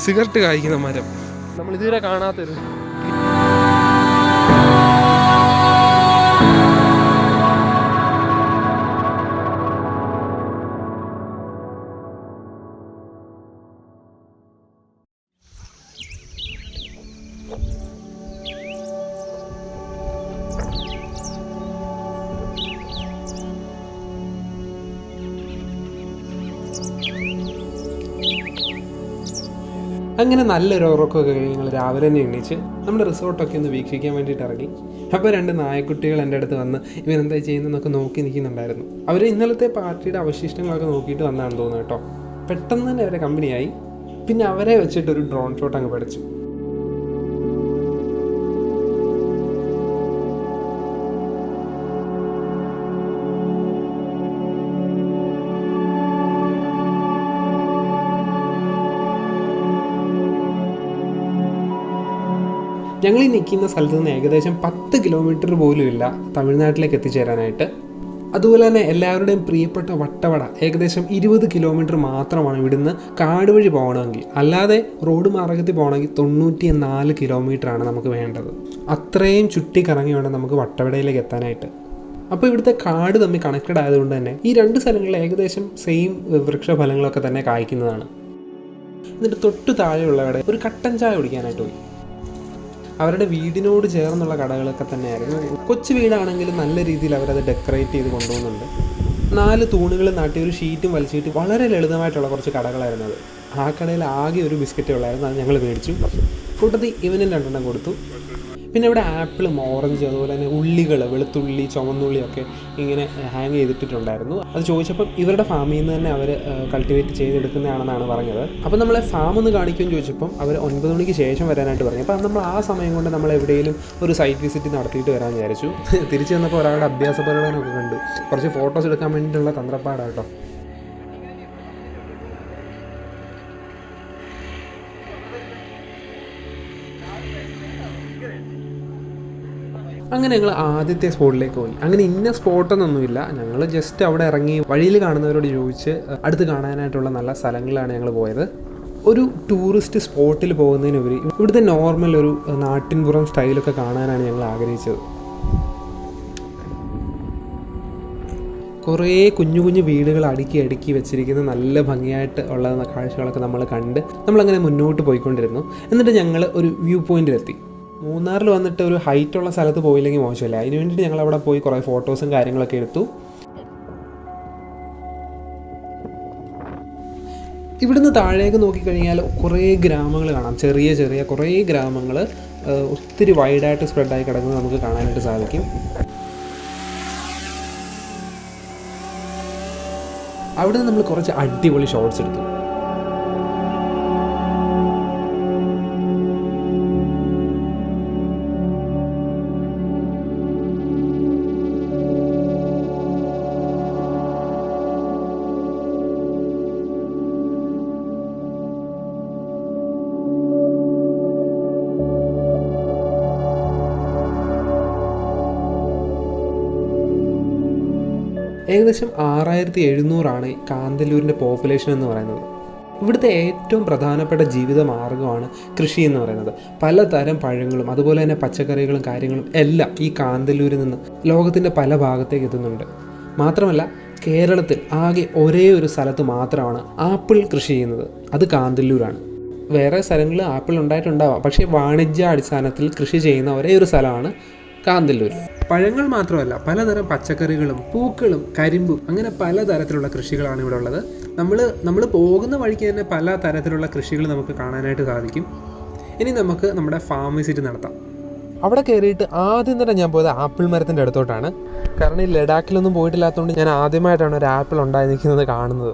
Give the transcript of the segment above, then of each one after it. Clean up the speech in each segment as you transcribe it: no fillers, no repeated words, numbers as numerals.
Cigarette കായ്ക്കുന്ന മരം, നമ്മൾ ഇതുവരെ കാണാത്തൊരു. അങ്ങനെ നല്ലൊരു ഉറക്കമൊക്കെ കഴിഞ്ഞ് ഞങ്ങൾ രാവിലെ തന്നെ എണീച്ച് നമ്മുടെ റിസോർട്ടൊക്കെ ഒന്ന് വീക്ഷിക്കാൻ വേണ്ടിയിട്ട് ഇറങ്ങി. അപ്പോൾ 2 നായക്കുട്ടികൾ എൻ്റെ അടുത്ത് വന്ന് ഇവരെന്താ ചെയ്യുന്നതെന്നൊക്കെ നോക്കി നിൽക്കുന്നുണ്ടായിരുന്നു. അവർ ഇന്നലത്തെ പാർട്ടിയുടെ അവശിഷ്ടങ്ങളൊക്കെ നോക്കിയിട്ട് വന്നാണെന്ന് തോന്നുന്നു കേട്ടോ. പെട്ടെന്ന് തന്നെ അവരെ കമ്പനിയായി. പിന്നെ അവരെ വെച്ചിട്ടൊരു ഡ്രോൺ ഷോട്ട് അങ്ങ് പഠിച്ചു. ഞങ്ങൾ ഈ നിൽക്കുന്ന സ്ഥലത്ത് നിന്ന് ഏകദേശം 10 കിലോമീറ്റർ പോലും ഇല്ല തമിഴ്നാട്ടിലേക്ക് എത്തിച്ചേരാനായിട്ട്. അതുപോലെ തന്നെ എല്ലാവരുടെയും പ്രിയപ്പെട്ട വട്ടവട ഏകദേശം 20 കിലോമീറ്റർ മാത്രമാണ് ഇവിടുന്ന് കാട് വഴി പോകണമെങ്കിൽ. അല്ലാതെ റോഡ് മാർഗത്തിൽ പോകണമെങ്കിൽ 94 കിലോമീറ്ററാണ് നമുക്ക് വേണ്ടത്. അത്രയും ചുറ്റിക്കറങ്ങി വേണം നമുക്ക് വട്ടവടയിലേക്ക് എത്താനായിട്ട്. അപ്പോൾ ഇവിടുത്തെ കാട് തമ്മിൽ കണക്റ്റഡ് ആയതുകൊണ്ട് തന്നെ ഈ 2 സ്ഥലങ്ങളിൽ ഏകദേശം സെയിം വൃക്ഷഫലങ്ങളൊക്കെ തന്നെ കായ്ക്കുന്നതാണ്. എന്നിട്ട് തൊട്ട് താഴെയുള്ളവരുടെ ഒരു കട്ടൻ ചായ കുടിക്കാനായിട്ട് പോയി. അവരുടെ വീടിനോട് ചേർന്നുള്ള കടകളൊക്കെ തന്നെയായിരുന്നു. കൊച്ചു വീടാണെങ്കിലും നല്ല രീതിയിൽ അവരത് ഡെക്കറേറ്റ് ചെയ്ത് കൊണ്ടുപോകുന്നുണ്ട്. 4 തൂണുകൾ നാട്ടി ഒരു ഷീറ്റും വലിച്ചിട്ട് വളരെ ലളിതമായിട്ടുള്ള കുറച്ച് കടകളായിരുന്നു അത്. ആ കടയിൽ ആകെ ഒരു ബിസ്ക്കറ്റ് ഉള്ളായിരുന്നു. അത് ഞങ്ങൾ മേടിച്ചു. കൂട്ടത്തിൽ ഇവനും 2 കൊടുത്തു. പിന്നെ ഇവിടെ ആപ്പിളും ഓറഞ്ച് അതുപോലെ തന്നെ ഉള്ളികൾ, വെളുത്തുള്ളി, ചുവന്നുള്ളിയൊക്കെ ഇങ്ങനെ ഹാങ് ചെയ്തിട്ടുണ്ടായിരുന്നു. അത് ചോദിച്ചപ്പം ഇവരുടെ ഫാമിൽ നിന്ന് തന്നെ അവർ കൾട്ടിവേറ്റ് ചെയ്തെടുക്കുന്നതാണെന്നാണ് പറഞ്ഞത്. അപ്പം നമ്മളെ ഫാം ഒന്ന് കാണിക്കുമെന്ന് ചോദിച്ചപ്പം അവർ 9 മണിക്ക് ശേഷം വരാനായിട്ട് പറഞ്ഞു. അപ്പം നമ്മൾ ആ സമയം കൊണ്ട് നമ്മൾ എവിടെയെങ്കിലും ഒരു സൈറ്റ് വിസിറ്റ് നടത്തിയിട്ട് വരാമെന്ന് വിചാരിച്ചു. തിരിച്ചു വന്നപ്പോൾ ഒരാളുടെ അഭ്യാസ പ്രകടനമൊക്കെ കണ്ടു. കുറച്ച് ഫോട്ടോസ് എടുക്കാൻ വേണ്ടിയിട്ടുള്ള തന്ത്രപ്പാടാട്ടോ. അങ്ങനെ ഞങ്ങൾ ആദ്യത്തെ സ്പോട്ടിലേക്ക് പോയി. അങ്ങനെ ഇന്ന സ്പോട്ടൊന്നൊന്നുമില്ല, ഞങ്ങൾ ജസ്റ്റ് അവിടെ ഇറങ്ങി വഴിയിൽ കാണുന്നവരോട് ചോദിച്ച് അടുത്ത് കാണാനായിട്ടുള്ള നല്ല സ്ഥലങ്ങളിലാണ് ഞങ്ങൾ പോയത്. ഒരു ടൂറിസ്റ്റ് സ്പോട്ടിൽ പോകുന്നതിനുപരി ഇവിടുത്തെ നോർമൽ ഒരു നാട്ടിൻപുറം സ്റ്റൈലൊക്കെ കാണാനാണ് ഞങ്ങൾ ആഗ്രഹിച്ചത്. കുറേ കുഞ്ഞു കുഞ്ഞു വീടുകൾ അടുക്കി വെച്ചിരിക്കുന്ന നല്ല ഭംഗിയായിട്ട് ഉള്ള കാഴ്ചകളൊക്കെ നമ്മൾ കണ്ട് നമ്മളങ്ങനെ മുന്നോട്ട് പോയിക്കൊണ്ടിരുന്നു. എന്നിട്ട് ഞങ്ങൾ ഒരു വ്യൂ പോയിന്റിലെത്തി. മൂന്നാറിൽ വന്നിട്ട് ഒരു ഹൈറ്റുള്ള സ്ഥലത്ത് പോയില്ലെങ്കിൽ മോശമല്ല. അതിന് വേണ്ടിയിട്ട് ഞങ്ങൾ അവിടെ പോയി കുറേ ഫോട്ടോസും കാര്യങ്ങളൊക്കെ എടുത്തു. ഇവിടുന്ന് താഴേക്ക് നോക്കിക്കഴിഞ്ഞാൽ കുറേ ഗ്രാമങ്ങൾ കാണാം. ചെറിയ ചെറിയ കുറേ ഗ്രാമങ്ങൾ ഒത്തിരി വൈഡായിട്ട് സ്പ്രെഡായി കിടക്കുന്നത് നമുക്ക് കാണാനായിട്ട് സാധിക്കും. അവിടെ നമ്മൾ കുറച്ച് അടിപൊളി ഷോട്ട്സ് എടുത്തു. ഏകദേശം 6700 കാന്തല്ലൂരിൻ്റെ പോപ്പുലേഷൻ എന്ന് പറയുന്നത്. ഇവിടുത്തെ ഏറ്റവും പ്രധാനപ്പെട്ട ജീവിത മാർഗ്ഗമാണ് കൃഷി എന്ന് പറയുന്നത്. പലതരം പഴങ്ങളും അതുപോലെ തന്നെ പച്ചക്കറികളും കാര്യങ്ങളും എല്ലാം ഈ കാന്തല്ലൂരിൽ നിന്ന് ലോകത്തിൻ്റെ പല ഭാഗത്തേക്ക് എത്തുന്നുണ്ട്. മാത്രമല്ല കേരളത്തിൽ ആകെ ഒരേ ഒരു സ്ഥലത്ത് മാത്രമാണ് ആപ്പിൾ കൃഷി ചെയ്യുന്നത്. അത് കാന്തല്ലൂരാണ്. വേറെ സ്ഥലങ്ങളിൽ ആപ്പിൾ ഉണ്ടായിട്ടുണ്ടാവാം, പക്ഷേ വാണിജ്യ അടിസ്ഥാനത്തിൽ കൃഷി ചെയ്യുന്ന ഒരേ ഒരു സ്ഥലമാണ് കാന്തല്ലൂർ. പഴങ്ങൾ മാത്രമല്ല, പലതരം പച്ചക്കറികളും പൂക്കളും കരിമ്പും അങ്ങനെ പലതരത്തിലുള്ള കൃഷികളാണ് ഇവിടെ ഉള്ളത്. നമ്മൾ പോകുന്ന വഴിക്ക് തന്നെ പല തരത്തിലുള്ള കൃഷികൾ നമുക്ക് കാണാനായിട്ട് സാധിക്കും. ഇനി നമുക്ക് നമ്മുടെ ഫാം വിസിറ്റ് നടത്താം. അവിടെ കയറിയിട്ട് ആദ്യം തന്നെ ഞാൻ പോയത് ആപ്പിൾ മരത്തിൻ്റെ അടുത്തോട്ടാണ്. കാരണം ഈ ലഡാക്കിലൊന്നും പോയിട്ടില്ലാത്തതുകൊണ്ട് ഞാൻ ആദ്യമായിട്ടാണ് ഒരു ആപ്പിൾ ഉണ്ടായി നിൽക്കുന്നത് കാണുന്നത്.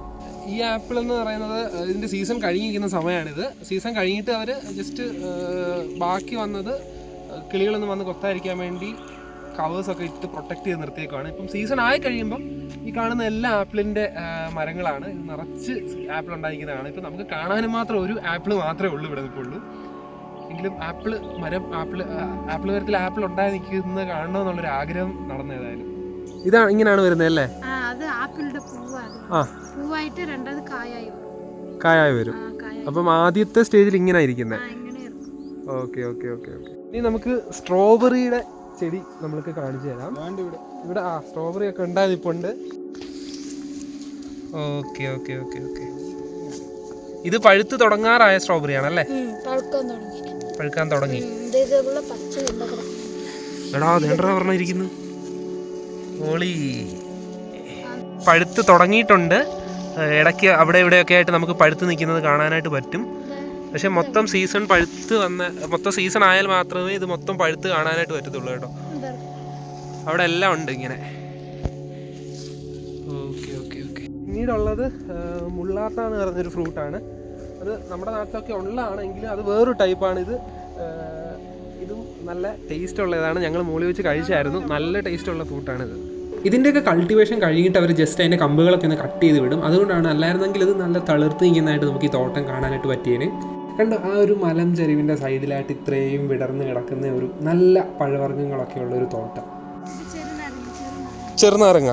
ഈ ആപ്പിൾ എന്ന് പറയുന്നത് ഇതിൻ്റെ സീസൺ കഴിഞ്ഞിരിക്കുന്ന സമയമാണിത്. സീസൺ കഴിഞ്ഞിട്ട് അവർ ജസ്റ്റ് ബാക്കി വന്നത് കിളികളൊന്നും വന്ന് കൊത്താതിരിക്കാൻ വേണ്ടി കവേഴ്സൊക്കെ ഇട്ട് പ്രൊട്ടക്ട് ചെയ്ത് നിർത്തിയേക്കുവാണ്. ഇപ്പം സീസൺ ആയി കഴിയുമ്പം ഈ കാണുന്ന എല്ലാ ആപ്പിളിൻ്റെ മരങ്ങളാണ്. ഇത് നിറച്ച് ആപ്പിൾ ഉണ്ടായിരിക്കുന്നതാണ്. ഇപ്പം നമുക്ക് കാണാനും മാത്രം ഒരു ആപ്പിൾ മാത്രമേ ഉള്ളൂ ഇവിടെ നിൽക്കുള്ളൂ. എങ്കിലും ആപ്പിൾ മരത്തിൽ ആപ്പിൾ ഉണ്ടായി നിൽക്കുന്നത് കാണണമെന്നുള്ളൊരു ആഗ്രഹം നടന്നേതായാലും. ഇതാണ് ഇങ്ങനെയാണ് വരുന്നത് അല്ലേ? അത് ആപ്പിളിന്റെ പൂവായിട്ട് രണ്ടാമത് കായായി വരും. കായായി വരും. അപ്പം ആദ്യത്തെ സ്റ്റേജിൽ ഇങ്ങനെ ഇരിക്കുന്നത്. Okay okay okay okay. ഇനി നമുക്ക് സ്ട്രോബെറിയുടെ ചെടി നമ്മൾക്ക് കാണിച്ചു തരാം. ഇവിടെ സ്ട്രോബെറി ഒക്കെ ഉണ്ടായത് ഇപ്പോൾ ഉണ്ട്. Okay okay okay okay. ഇത് പഴുത്ത് തുടങ്ങാറായ സ്ട്രോബെറി ആണല്ലേ? പഴുക്കാൻ തുടങ്ങി. എടാ നേടാ പറഞ്ഞിരിക്കുന്നു മോളി. പഴുത്ത് തുടങ്ങിയിട്ടുണ്ട്. ഇടയ്ക്ക് അവിടെ ഇവിടെയൊക്കെ ആയിട്ട് നമുക്ക് പഴുത്ത് നിൽക്കുന്നത് കാണാനായിട്ട് പറ്റും. പക്ഷെ മൊത്തം സീസൺ മൊത്തം സീസൺ ആയാൽ മാത്രമേ ഇത് മൊത്തം പഴുത്ത് കാണാനായിട്ട് പറ്റത്തുള്ളൂ കേട്ടോ. അവിടെ എല്ലാം ഉണ്ട് ഇങ്ങനെ. Okay okay okay. പിന്നീടുള്ളത് മുള്ളാത്ത എന്ന് പറഞ്ഞൊരു ഫ്രൂട്ടാണ്. അത് നമ്മുടെ നാട്ടിലൊക്കെ ഉള്ളതാണെങ്കിലും അത് വേറൊരു ടൈപ്പാണ്. ഇതും നല്ല ടേസ്റ്റ് ഉള്ളതാണ്. ഞങ്ങൾ മുകളിൽ വെച്ച് കഴിച്ചായിരുന്നു. നല്ല ടേസ്റ്റ് ഉള്ള ഫ്രൂട്ടാണിത്. ഇതിൻ്റെയൊക്കെ കൾട്ടിവേഷൻ കഴിഞ്ഞിട്ട് അവർ ജസ്റ്റ് അതിൻ്റെ കമ്പുകളൊക്കെ ഒന്ന് കട്ട് ചെയ്ത് വിടും. അതുകൊണ്ടാണ്, അല്ലായിരുന്നെങ്കിൽ ഇത് നല്ല തളിർത്ത് നിൽക്കുന്നതായിട്ട് നമുക്ക് ഈ തോട്ടം കാണാനായിട്ട് പറ്റിയേനെ. കണ്ടോ, ആ ഒരു മലം ചെരുവിൻ്റെ സൈഡിലായിട്ട് ഇത്രയും വിടർന്ന് കിടക്കുന്ന ഒരു നല്ല പഴവർഗ്ഗങ്ങളൊക്കെ ഉള്ളൊരു തോട്ടം. ചെറുനാരങ്ങ.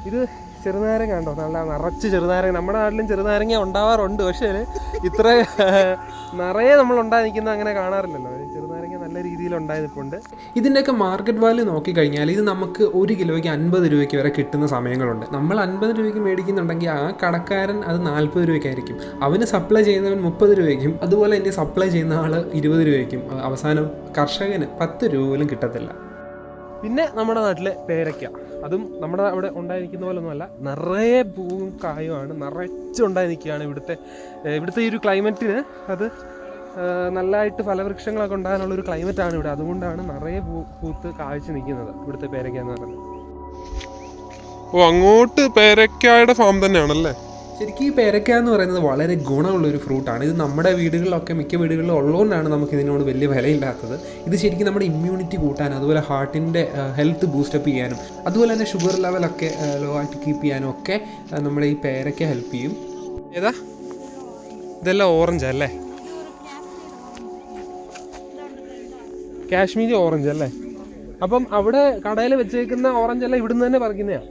ഇത് ചെറുനാരങ്ങ ഉണ്ടോ? നല്ല നിറച്ച് ചെറുനാരങ്ങ. നമ്മുടെ നാട്ടിലും ചെറുനാരങ്ങ ഉണ്ടാവാറുണ്ട്, പക്ഷേ ഇത്ര നിറയെ നമ്മൾ ഉണ്ടായി നിൽക്കുന്നത് അങ്ങനെ കാണാറില്ലല്ലോ. ചെറുനാരങ്ങ നല്ല രീതിയിൽ ഉണ്ടായതിപ്പോണ്ട്. ഇതിൻ്റെയൊക്കെ മാർക്കറ്റ് വാല്യൂ നോക്കിക്കഴിഞ്ഞാൽ ഇത് നമുക്ക് 1 കിലോയ്ക്ക് 50 രൂപയ്ക്ക് വരെ കിട്ടുന്ന സമയങ്ങളുണ്ട്. നമ്മൾ 50 രൂപയ്ക്ക് മേടിക്കുന്നുണ്ടെങ്കിൽ ആ കടക്കാരൻ അത് 40 രൂപയ്ക്കായിരിക്കും. അവന് സപ്ലൈ ചെയ്യുന്നവൻ 30 രൂപയ്ക്കും, അതുപോലെ തന്നെ സപ്ലൈ ചെയ്യുന്ന ആൾ 20 രൂപയ്ക്കും. അവസാനം കർഷകന് 10 രൂപ പോലും കിട്ടത്തില്ല. പിന്നെ നമ്മുടെ നാട്ടിലെ പേരയ്ക്ക, അതും നമ്മുടെ അവിടെ ഉണ്ടായിരിക്കുന്ന പോലെ ഒന്നുമല്ല, നിറയെ പൂവും കായുമാണ്, നിറച്ചുണ്ടായി നിൽക്കുകയാണ്. ഇവിടുത്തെ ഈ ഒരു ക്ലൈമറ്റിന് അത് നല്ലതായിട്ട് ഫലവൃക്ഷങ്ങളൊക്കെ ഉണ്ടാകാനുള്ളൊരു ക്ലൈമറ്റാണ് ഇവിടെ. അതുകൊണ്ടാണ് നിറയെ പൂത്ത് കായ്ച്ച് നിൽക്കുന്നത് ഇവിടുത്തെ പേരയ്ക്ക എന്ന് പറയുന്നത്. അങ്ങോട്ട് പേരയ്ക്കായുടെ ഫാം തന്നെയാണല്ലേ? ശരിക്കും ഈ പേരയ്ക്ക എന്ന് പറയുന്നത് വളരെ ഗുണമുള്ളൊരു ഫ്രൂട്ടാണ്. ഇത് നമ്മുടെ വീടുകളിലൊക്കെ മിക്ക വീടുകളിലും ഉള്ളതുകൊണ്ടാണ് നമുക്ക് ഇതിനോട് വലിയ വിലയില്ലാത്തത്. ഇത് ശരിക്കും നമ്മുടെ ഇമ്മ്യൂണിറ്റി കൂട്ടാനും അതുപോലെ ഹാർട്ടിൻ്റെ ഹെൽത്ത് ബൂസ്റ്റപ്പ് ചെയ്യാനും അതുപോലെ തന്നെ ഷുഗർ ലെവലൊക്കെ ലോ ആയിട്ട് കീപ്പ് ചെയ്യാനും ഒക്കെ നമ്മുടെ ഈ പേരയ്ക്ക ഹെൽപ്പ് ചെയ്യും. ഏതാ ഇതെല്ലാം ഓറഞ്ച് അല്ലേ? കാശ്മീരി ഓറഞ്ച് അല്ലേ? അപ്പം അവിടെ കടയിൽ വെച്ചേക്കുന്ന ഓറഞ്ച് എല്ലാം ഇവിടുന്ന് തന്നെ പറിക്കുന്നതാണ്?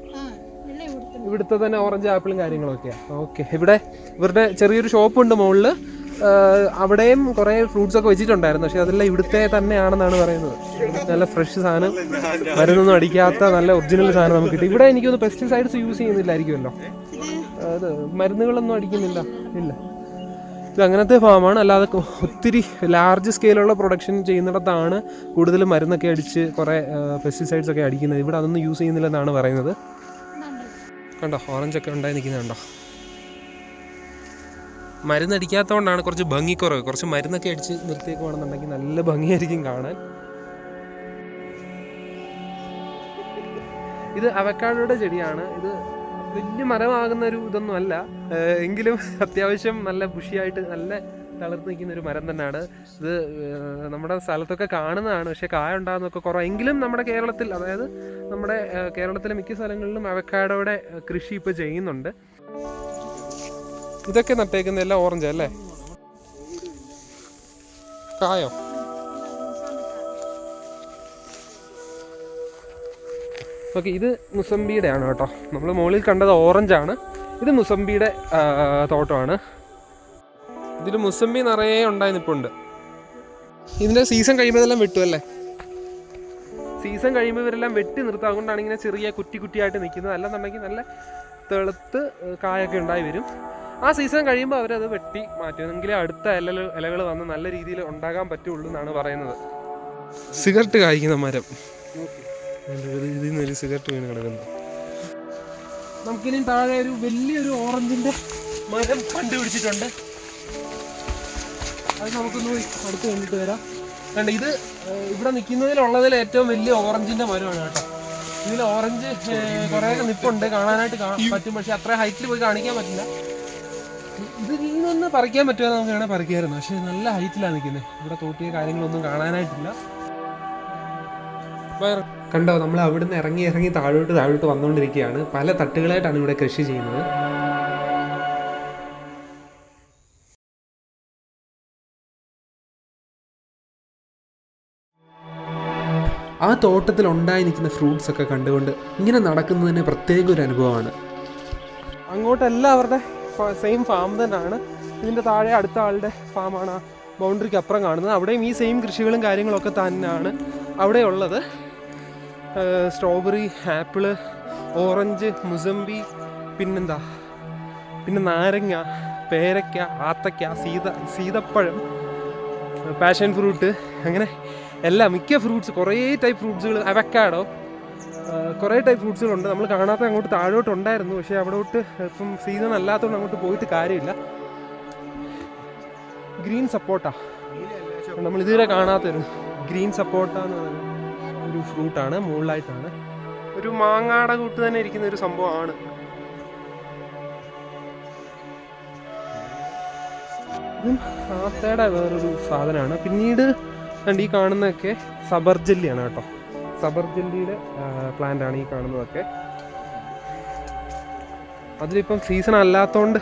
ഇവിടുത്തെ തന്നെ ഓറഞ്ച് ആപ്പിളും കാര്യങ്ങളൊക്കെയാണ്. ഓക്കെ. ഇവിടെ ഇവരുടെ ചെറിയൊരു ഷോപ്പുണ്ട് മുകളിൽ. അവിടെയും കുറേ ഫ്രൂട്ട്സ് ഒക്കെ വെച്ചിട്ടുണ്ടായിരുന്നു. പക്ഷെ അതെല്ലാം ഇവിടുത്തെ തന്നെയാണെന്നാണ് പറയുന്നത്. നല്ല ഫ്രഷ് സാധനം, മരുന്നൊന്നും അടിക്കാത്ത നല്ല ഒറിജിനൽ സാധനം നമുക്ക് കിട്ടും. ഇവിടെ എനിക്കൊന്ന് പെസ്റ്റിസൈഡ്സ് യൂസ് ചെയ്യുന്നില്ലായിരിക്കുമല്ലോ, അത് മരുന്നുകളൊന്നും അടിക്കുന്നില്ല. ഇല്ല, ഇത് അങ്ങനത്തെ ഫാമാണ്. അല്ലാതെ ഒത്തിരി ലാർജ് സ്കെയിലുള്ള പ്രൊഡക്ഷൻ ചെയ്യുന്നിടത്താണ് കൂടുതലും മരുന്നൊക്കെ അടിച്ച് കുറേ പെസ്റ്റിസൈഡ്സ് ഒക്കെ അടിക്കുന്നത്. ഇവിടെ അതൊന്നും യൂസ് ചെയ്യുന്നില്ലെന്നാണ് പറയുന്നത്. കണ്ടോ, ഓറഞ്ചൊക്കെ ഉണ്ടായി നിൽക്കുന്നുണ്ടോ? മരുന്നടിക്കാത്തതുകൊണ്ടാണ് കുറച്ച് ഭംഗിക്കുറവ്. കുറച്ച് മരുന്നൊക്കെ അടിച്ച് നിർത്തിയൊക്കെ വേണമെന്നുണ്ടെങ്കിൽ നല്ല ഭംഗിയായിരിക്കും കാണാൻ. ഇത് അവക്കാഡോയുടെ ചെടിയാണ്. ഇത് വലിയ മരമാകുന്ന ഒരു ഇതൊന്നും അല്ല, എങ്കിലും അത്യാവശ്യം നല്ല ബുഷിയായിട്ട് നല്ല തളർത്ത് നിൽക്കുന്ന ഒരു മരം തന്നെയാണ്. ഇത് നമ്മുടെ സ്ഥലത്തൊക്കെ കാണുന്നതാണ്, പക്ഷേ കായ ഉണ്ടാകുന്നതൊക്കെ കുറവ്. എങ്കിലും നമ്മുടെ കേരളത്തിൽ, അതായത് നമ്മുടെ കേരളത്തിലെ മിക്ക സ്ഥലങ്ങളിലും അവക്കാഡോയുടെ കൃഷി ഇപ്പോൾ ചെയ്യുന്നുണ്ട്. ഇതൊക്കെ നട്ടേക്കുന്ന എല്ലാം ഓറഞ്ച് അല്ലേ? കായോ? ഓക്കെ, ഇത് മുസമ്പിയുടെ ആണ് കേട്ടോ. നമ്മൾ മുകളിൽ കണ്ടത് ഓറഞ്ചാണ്, ഇത് മുസമ്പിയുടെ തോട്ടമാണ്. ഇതിൽ മുസമ്പി നിറയെ ഉണ്ടായി നിൽപ്പുണ്ട്. ഇതിൻ്റെ സീസൺ കഴിയുമ്പോൾ ഇതെല്ലാം വെട്ടുമല്ലേ? സീസൺ കഴിയുമ്പോൾ ഇവരെല്ലാം വെട്ടി നിർത്തും. അതുകൊണ്ടാണ് ഇങ്ങനെ ചെറിയ കുറ്റി കുറ്റിയായിട്ട് നിൽക്കുന്നത്. അല്ലെന്നുണ്ടെങ്കിൽ നല്ല തെളുത്ത് കായൊക്കെ ഉണ്ടായി വരും. ആ സീസൺ കഴിയുമ്പോൾ അവരത് വെട്ടി മാറ്റും. എങ്കിലും അടുത്ത ഇലകൾ വന്ന് നല്ല രീതിയിൽ ഉണ്ടാകാൻ പറ്റുള്ളൂ എന്നാണ് പറയുന്നത്. സിഗരറ്റ് കായ്ക്കുന്ന മരം, ഇതിൽ നിന്നൊരു സിഗരറ്റ് വീണ് കിടക്കുന്നു. നമുക്കിനി താഴെ ഒരു വലിയൊരു ഓറഞ്ചിൻ്റെ മരം കണ്ടുപിടിച്ചിട്ടുണ്ട്. അത് നമുക്കൊന്ന് പോയി അടുത്ത് കണ്ടിട്ട് വരാം. കണ്ട, ഇത് ഇവിടെ നിൽക്കുന്നതിലുള്ളതിൽ ഏറ്റവും വലിയ ഓറഞ്ചിൻ്റെ മരമാണ് കേട്ടോ. ഇതിൽ ഓറഞ്ച് കുറേയൊക്കെ നിൽപ്പുണ്ട്, കാണാനായിട്ട് പറ്റും. പക്ഷെ അത്ര ഹൈറ്റിൽ പോയി കാണിക്കാൻ പറ്റില്ല. ഇതിൽ നിന്ന് പറിക്കാൻ പറ്റുമോ? നമുക്ക് വേണേൽ പറിക്കാമായിരുന്നു. പക്ഷെ നല്ല ഹൈറ്റിലാണ് നിൽക്കുന്നത്. ഇവിടെ തോട്ടിയ കാര്യങ്ങളൊന്നും കാണാനായിട്ടില്ല. കണ്ടോ, നമ്മൾ അവിടുന്ന് ഇറങ്ങി താഴോട്ട് വന്നുകൊണ്ടിരിക്കുകയാണ്. പല തട്ടുകളായിട്ടാണ് ഇവിടെ കൃഷി ചെയ്യുന്നത്. ആ തോട്ടത്തിൽ ഉണ്ടായി നിൽക്കുന്ന ഫ്രൂട്ട്സ് ഒക്കെ കണ്ടുകൊണ്ട് ഇങ്ങനെ നടക്കുന്നത് തന്നെ പ്രത്യേക ഒരു അനുഭവമാണ്. ആ അങ്ങോട്ടെല്ലാം അവരുടെ സെയിം ഫാം തന്നെയാണ്. ഇതിൻ്റെ താഴെ അടുത്ത ആളുടെ ഫാമാണ് ആ ബൗണ്ടറിക്ക് അപ്പുറം കാണുന്നത്. അവിടെയും ഈ സെയിം കൃഷികളും കാര്യങ്ങളൊക്കെ തന്നെയാണ് അവിടെ ഉള്ളത്. സ്ട്രോബെറി, ആപ്പിള്, ഓറഞ്ച്, മുസംബി, പിന്നെ നാരങ്ങ, പേരയ്ക്ക, ആത്തയ്ക്ക, സീതപ്പഴം, പാഷൻ ഫ്രൂട്ട്, അങ്ങനെ എല്ലാം മിക്ക ഫ്രൂട്ട്സ്, കുറേ ടൈപ്പ് ഫ്രൂട്ട്സുകൾ, അവക്കാഡോ, കുറേ ടൈപ്പ് ഫ്രൂട്ട്സുകളുണ്ട്. നമ്മൾ കാണാത്ത അങ്ങോട്ട് താഴോട്ടുണ്ടായിരുന്നു, പക്ഷേ അവിടോട്ട് ഇപ്പം സീസൺ അല്ലാത്തതുകൊണ്ട് അങ്ങോട്ട് പോയിട്ട് കാര്യമില്ല. ഗ്രീൻ സപ്പോട്ട, നമ്മൾ ഇതുവരെ കാണാത്തൊരു ഗ്രീൻ സപ്പോട്ട എന്ന് പറയുന്ന ഒരു ഫ്രൂട്ടാണ്. മുകളിലായിട്ടാണ് ഒരു മാങ്ങാടെ കൂട്ട് തന്നെ ഇരിക്കുന്ന ഒരു സംഭവമാണ്. ഇതും ആത്തയുടെ വേറൊരു സാധനമാണ്. പിന്നീട് ഈ കാണുന്നതൊക്കെ സബർജല്ലിയാണ് കേട്ടോ. സബർജല്ലിയുടെ പ്ലാന്റ് ആണ് ഈ കാണുന്നതൊക്കെ. അതിലിപ്പം സീസൺ അല്ലാത്തതുകൊണ്ട്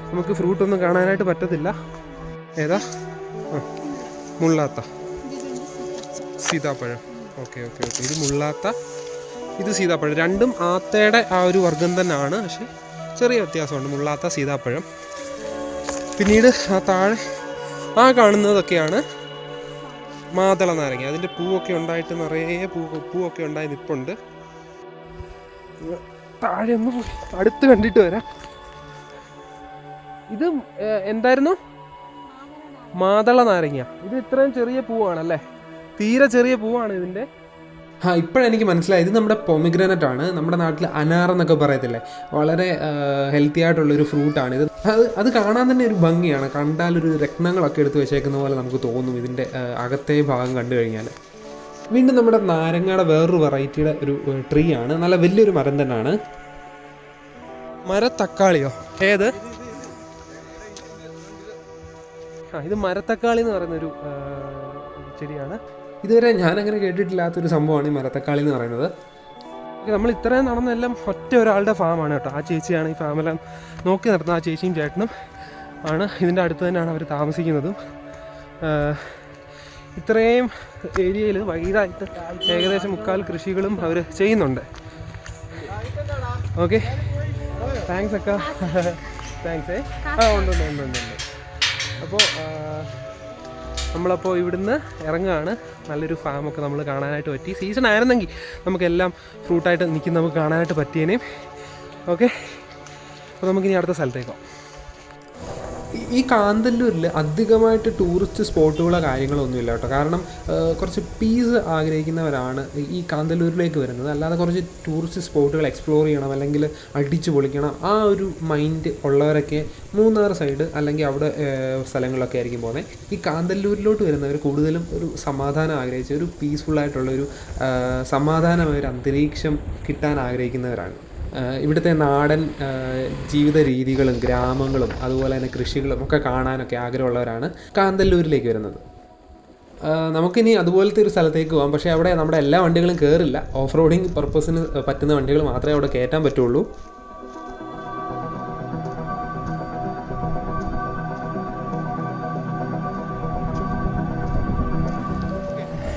നമുക്ക് ഫ്രൂട്ട് ഒന്നും കാണാനായിട്ട് പറ്റത്തില്ല. ഏതാ? മുള്ളാത്ത സീതാപ്പഴം. ഓക്കെ. ഇത് മുള്ളാത്ത, ഇത് സീതാപ്പഴം. രണ്ടും ആത്തയുടെ ആ ഒരു വർഗം തന്നെയാണ്, പക്ഷെ ചെറിയ വ്യത്യാസമുണ്ട്. മുള്ളാത്ത, സീതാപ്പഴം. പിന്നീട് ആ താഴെ ആ കാണുന്നതൊക്കെയാണ് മാതള നാരങ്ങ. അതിൻ്റെ പൂവൊക്കെ ഉണ്ടായിട്ട് നിറയെ പൂവൊക്കെ ഉണ്ടായി നിൽപ്പുണ്ട്. താഴെ ഒന്ന് പോയി അടുത്ത് കണ്ടിട്ട് വരാം. ഇത് എന്തായിരുന്നു? മാതള നാരങ്ങ. ഇത് ഇത്രയും ചെറിയ പൂവാണല്ലേ? തീരെ ചെറിയ പൂവാണ് ഇതിൻ്റെ. ഇപ്പോഴെനിക്ക് മനസ്സിലായി, ഇത് നമ്മുടെ പൊമിഗ്രാനറ്റ് ആണ്. നമ്മുടെ നാട്ടിൽ അനാർ എന്നൊക്കെ പറയത്തില്ലേ, വളരെ ഹെൽത്തി ആയിട്ടുള്ളൊരു ഫ്രൂട്ടാണ് ഇത്. അത് കാണാൻ തന്നെ ഒരു ഭംഗിയാണ്. കണ്ടാലൊരു രത്നങ്ങളൊക്കെ എടുത്ത് വെച്ചേക്കുന്ന പോലെ നമുക്ക് തോന്നും ഇതിൻ്റെ അകത്തെ ഭാഗം കണ്ടു കഴിഞ്ഞാൽ. വീണ്ടും നമ്മുടെ നാരങ്ങയുടെ വേറൊരു വെറൈറ്റിയുടെ ഒരു ട്രീ ആണ്. നല്ല വലിയൊരു മരം തന്നെയാണ്. മരത്തക്കാളിയോ? ഏത്? ഇത് മരത്തക്കാളി എന്ന് പറയുന്നൊരു ചെടിയാണ്. ഇതുവരെ ഞാനങ്ങനെ കേട്ടിട്ടില്ലാത്തൊരു സംഭവമാണ് ഈ മരത്തക്കാളി എന്ന് പറയുന്നത്. നമ്മൾ ഇത്രയും നടന്നെല്ലാം ഒറ്റ ഒരാളുടെ ഫാമാണ് കേട്ടോ. ആ ചേച്ചിയാണ് ഈ ഫാമെല്ലാം നോക്കി നടത്തുന്നത്. ആ ചേച്ചിയും ചേട്ടനും ആണ്. ഇതിൻ്റെ അടുത്ത് തന്നെയാണ് അവർ താമസിക്കുന്നതും. ഇത്രയും ഏരിയയിൽ വൈഡായിട്ട് ഏകദേശം 3/4 കൃഷികളും അവർ ചെയ്യുന്നുണ്ട്. ഓക്കെ, താങ്ക്സ് അക്ക. താങ്ക്സ്. ഉണ്ട്. അപ്പോൾ നമ്മളപ്പോൾ ഇവിടുന്ന് ഇറങ്ങുകയാണ്. നല്ലൊരു ഫാമൊക്കെ നമ്മൾ കാണാനായിട്ട് പറ്റി. സീസൺ ആയിരുന്നെങ്കിൽ നമുക്കെല്ലാം ഫ്രൂട്ടായിട്ട് നമുക്ക് കാണാനായിട്ട് പറ്റിയേനേയും. ഓക്കെ, അപ്പോൾ നമുക്കിനി അടുത്ത സ്ഥലത്തേക്കോ. ഈ കാന്തല്ലൂരിൽ അധികമായിട്ട് ടൂറിസ്റ്റ് സ്പോട്ടുകളോ കാര്യങ്ങളോ ഒന്നുമില്ല കേട്ടോ. കാരണം കുറച്ച് പീസ് ആഗ്രഹിക്കുന്നവരാണ് ഈ കാന്തല്ലൂരിലേക്ക് വരുന്നത്. അല്ലാതെ കുറച്ച് ടൂറിസ്റ്റ് സ്പോട്ടുകൾ എക്സ്പ്ലോർ ചെയ്യണം, അല്ലെങ്കിൽ അടിച്ചു പൊളിക്കണം, ആ ഒരു മൈൻഡ് ഉള്ളവരൊക്കെ മൂന്നാർ സൈഡ് അല്ലെങ്കിൽ അവിടെ സ്ഥലങ്ങളിലൊക്കെ ആയിരിക്കും പോകുന്നത്. ഈ കാന്തല്ലൂരിലോട്ട് വരുന്നവർ കൂടുതലും ഒരു സമാധാനം ആഗ്രഹിച്ച്, ഒരു പീസ്ഫുള്ളായിട്ടുള്ളൊരു സമാധാനമായൊരു അന്തരീക്ഷം കിട്ടാൻ ആഗ്രഹിക്കുന്നവരാണ്. ഇവിടുത്തെ നാടൻ ജീവിത രീതികളും ഗ്രാമങ്ങളും അതുപോലെ തന്നെ കൃഷികളും ഒക്കെ കാണാനൊക്കെ ആഗ്രഹമുള്ളവരാണ് കാന്തല്ലൂരിലേക്ക് വരുന്നത്. നമുക്കിനി അതുപോലത്തെ ഒരു സ്ഥലത്തേക്ക് പോകാം. പക്ഷേ അവിടെ നമ്മുടെ എല്ലാ വണ്ടികളും കയറില്ല. ഓഫ് റോഡിങ് പർപ്പസിന് പറ്റുന്ന വണ്ടികൾ മാത്രമേ അവിടെ കയറ്റാൻ പറ്റുള്ളൂ.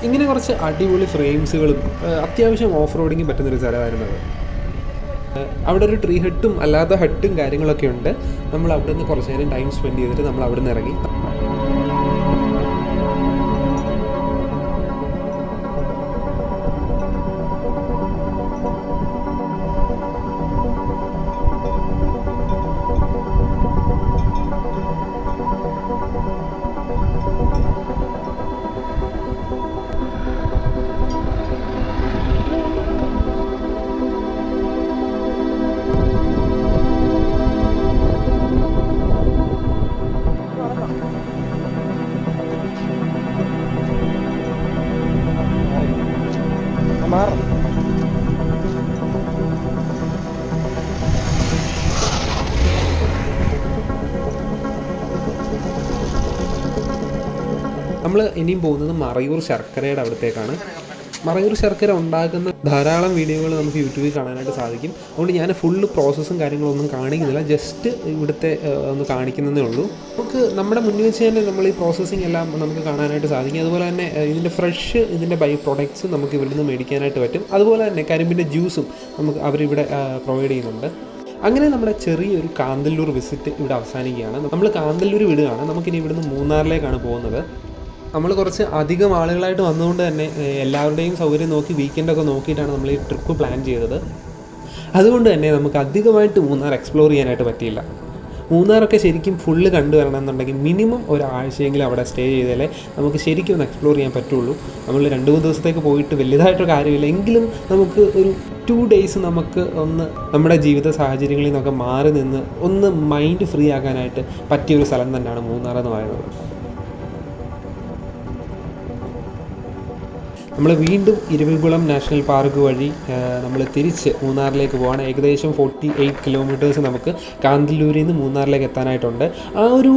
ഇങ്ങനെ കുറച്ച് അടിപൊളി ഫ്രെയിംസുകളും അത്യാവശ്യം ഓഫ് റോഡിങ് പറ്റുന്നൊരു സ്ഥലമായിരുന്നത്. അവിടെ ഒരു ട്രീ ഹട്ടും അല്ലാത്ത ഹട്ടും കാര്യങ്ങളൊക്കെ ഉണ്ട്. നമ്മൾ അവിടെ നിന്ന് കുറച്ച് നേരം ടൈം സ്പെൻഡ് ചെയ്തിട്ട് നമ്മൾ അവിടെ നിന്ന് ഇറങ്ങി. നമ്മൾ ഇനിയും പോകുന്നത് മറയൂർ ശർക്കരയുടെ അവിടത്തേക്കാണ്. മറയൂർ ശർക്കര ഉണ്ടാക്കുന്ന ധാരാളം വീഡിയോകൾ നമുക്ക് യൂട്യൂബിൽ കാണാനായിട്ട് സാധിക്കും. അതുകൊണ്ട് ഞാൻ ഫുള്ള് പ്രോസസ്സും കാര്യങ്ങളൊന്നും കാണിക്കുന്നില്ല, ജസ്റ്റ് ഇവിടുത്തെ ഒന്ന് കാണിക്കുന്നതേ ഉള്ളൂ. നമുക്ക് നമ്മുടെ മുന്നിൽ വെച്ച് തന്നെ നമ്മൾ ഈ പ്രോസസ്സിങ് എല്ലാം നമുക്ക് കാണാനായിട്ട് സാധിക്കും. അതുപോലെ തന്നെ ഇതിൻ്റെ ഫ്രഷ് ഇതിൻ്റെ ബൈ പ്രൊഡക്ട്സ് നമുക്ക് ഇവിടെ നിന്ന് മേടിക്കാനായിട്ട് പറ്റും. അതുപോലെ തന്നെ കരിമ്പിൻ്റെ ജ്യൂസും നമുക്ക് അവരിവിടെ പ്രൊവൈഡ് ചെയ്യുന്നുണ്ട്. അങ്ങനെ നമ്മുടെ ചെറിയൊരു കാന്തല്ലൂർ വിസിറ്റ് ഇവിടെ അവസാനിക്കുകയാണ്. നമ്മൾ കാന്തല്ലൂർ വിടുകയാണ്. നമുക്കിനി ഇവിടുന്ന് മൂന്നാറിലേക്കാണ് പോകുന്നത്. നമ്മൾ കുറച്ച് അധികം ആളുകളായിട്ട് വന്നുകൊണ്ട് തന്നെ എല്ലാവരുടെയും സൗകര്യം നോക്കി വീക്കെൻഡൊക്കെ നോക്കിയിട്ടാണ് നമ്മൾ ഈ ട്രിപ്പ് പ്ലാൻ ചെയ്തത്. അതുകൊണ്ട് തന്നെ നമുക്ക് അധികമായിട്ട് മൂന്നാർ എക്സ്പ്ലോർ ചെയ്യാനായിട്ട് പറ്റിയില്ല. മൂന്നാറൊക്കെ ശരിക്കും ഫുള്ള് കണ്ടുവരണം എന്നുണ്ടെങ്കിൽ മിനിമം ഒരാഴ്ചയെങ്കിലും അവിടെ സ്റ്റേ ചെയ്താലേ നമുക്ക് ശരിക്കും ഒന്ന് എക്സ്പ്ലോർ ചെയ്യാൻ പറ്റുള്ളൂ. നമ്മൾ 2-3 ദിവസത്തേക്ക് പോയിട്ട് വലിയതായിട്ടൊരു കാര്യമില്ല, എങ്കിലും നമുക്ക് ഒരു 2 days നമുക്ക് ഒന്ന് നമ്മുടെ ജീവിത സാഹചര്യങ്ങളിൽ നിന്നൊക്കെ മാറി നിന്ന് ഒന്ന് മൈൻഡ് ഫ്രീ ആക്കാനായിട്ട് പറ്റിയൊരു സ്ഥലം തന്നെയാണ് മൂന്നാർ എന്ന് പറയുന്നത്. നമ്മൾ വീണ്ടും ഇരുവികുളം നാഷണൽ പാർക്ക് വഴി നമ്മൾ തിരിച്ച് മൂന്നാറിലേക്ക് പോവാണ്. ഏകദേശം 48 കിലോമീറ്റേഴ്സ് നമുക്ക് കാന്തല്ലൂരിൽ നിന്ന് മൂന്നാറിലേക്ക് എത്താനായിട്ടുണ്ട്. ആ ഒരു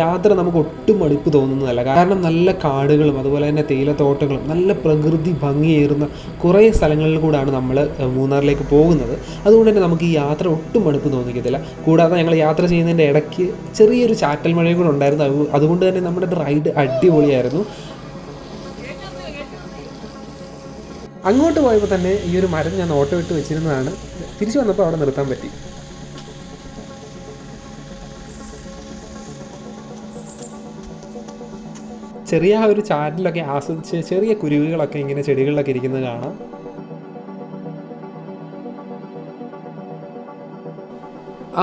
യാത്ര നമുക്ക് ഒട്ടും മടുപ്പ് തോന്നുന്നതല്ല. കാരണം നല്ല കാടുകളും അതുപോലെ തന്നെ തേയിലത്തോട്ടങ്ങളും നല്ല പ്രകൃതി ഭംഗിയേറുന്ന കുറേ സ്ഥലങ്ങളിൽ കൂടാണ് നമ്മൾ മൂന്നാറിലേക്ക് പോകുന്നത്. അതുകൊണ്ട് തന്നെ നമുക്ക് ഈ യാത്ര ഒട്ടും മടുപ്പ് തോന്നിക്കത്തില്ല. കൂടാതെ ഞങ്ങൾ യാത്ര ചെയ്യുന്നതിൻ്റെ ഇടയ്ക്ക് ചെറിയൊരു ചാറ്റൽ മഴയും കൂടെ ഉണ്ടായിരുന്നു. അതുകൊണ്ട് തന്നെ നമ്മുടെ റൈഡ് അടിപൊളിയായിരുന്നു. അങ്ങോട്ട് പോയപ്പോൾ തന്നെ ഈ ഒരു മരം ഞാൻ ഓട്ടോ ഇട്ട് വെച്ചിരുന്നതാണ്. തിരിച്ചു വന്നപ്പോൾ അവിടെ നിർത്താൻ പറ്റി. ചെറിയ ആ ഒരു ചാറ്റിലൊക്കെ ആസ്വദിച്ച് ചെറിയ കുരുവികളൊക്കെ ഇങ്ങനെ ചെടികളിലൊക്കെ ഇരിക്കുന്നത് കാണാം.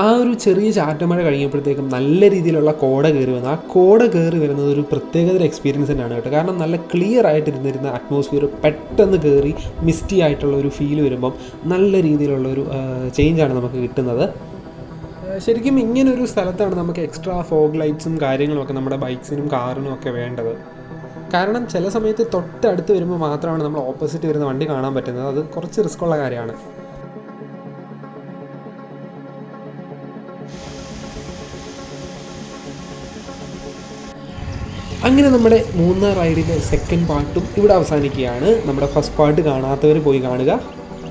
ആ ഒരു ചെറിയ ചാറ്റമഴ കഴിഞ്ഞപ്പോഴത്തേക്കും നല്ല രീതിയിലുള്ള കോട കയറി വന്നു. ആ കോട കയറി വരുന്നത് ഒരു പ്രത്യേകതര എക്സ്പീരിയൻസ് തന്നെയാണ് കേട്ടോ. കാരണം നല്ല ക്ലിയർ ആയിട്ടിരുന്നിരുന്ന അറ്റ്മോസ്ഫിയർ പെട്ടെന്ന് കയറി മിസ്റ്റി ആയിട്ടുള്ള ഒരു ഫീൽ വരുമ്പം നല്ല രീതിയിലുള്ളൊരു ചേഞ്ചാണ് നമുക്ക് കിട്ടുന്നത്. ശരിക്കും ഇങ്ങനൊരു സ്ഥലത്താണ് നമുക്ക് എക്സ്ട്രാ ഫോഗ് ലൈറ്റ്സും കാര്യങ്ങളുമൊക്കെ നമ്മുടെ ബൈക്സിനും കാറിനും ഒക്കെ വേണ്ടത്. കാരണം ചില സമയത്ത് തൊട്ടടുത്ത് വരുമ്പോൾ മാത്രമാണ് നമ്മൾ ഓപ്പോസിറ്റ് വരുന്ന വണ്ടി കാണാൻ പറ്റുന്നത്. അത് കുറച്ച് റിസ്ക്കുള്ള കാര്യമാണ്. അങ്ങനെ നമ്മുടെ മൂന്നാർ റൈഡിൻ്റെ സെക്കൻഡ് പാർട്ടും ഇവിടെ അവസാനിക്കുകയാണ്. നമ്മുടെ ഫസ്റ്റ് പാർട്ട് കാണാത്തവർ പോയി കാണുക.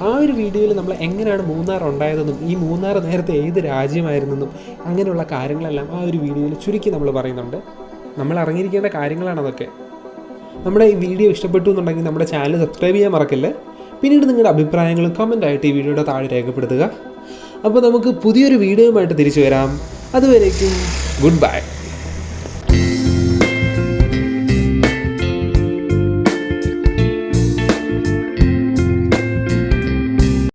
ആ ഒരു വീഡിയോയിൽ നമ്മൾ എങ്ങനെയാണ് മൂന്നാർ ഉണ്ടായതെന്നും ഈ മൂന്നാർ നേരത്തെ ഏത് രാജ്യമായിരുന്നെന്നും അങ്ങനെയുള്ള കാര്യങ്ങളെല്ലാം ആ ഒരു വീഡിയോയിൽ ചുരുക്കി നമ്മൾ പറയുന്നുണ്ട്. നമ്മൾ അറിഞ്ഞിരിക്കേണ്ട കാര്യങ്ങളാണ് അതൊക്കെ. നമ്മുടെ ഈ വീഡിയോ ഇഷ്ടപ്പെട്ടു എന്നുണ്ടെങ്കിൽ നമ്മുടെ ചാനൽ സബ്സ്ക്രൈബ് ചെയ്യാൻ മറക്കല്ലേ. പിന്നീട് നിങ്ങളുടെ അഭിപ്രായങ്ങളും കമൻ്റായിട്ട് ഈ വീഡിയോയുടെ താഴെ രേഖപ്പെടുത്തുക. അപ്പോൾ നമുക്ക് പുതിയൊരു വീഡിയോയുമായിട്ട് തിരിച്ചു വരാം. അതുവരേക്കും ഗുഡ് ബൈ.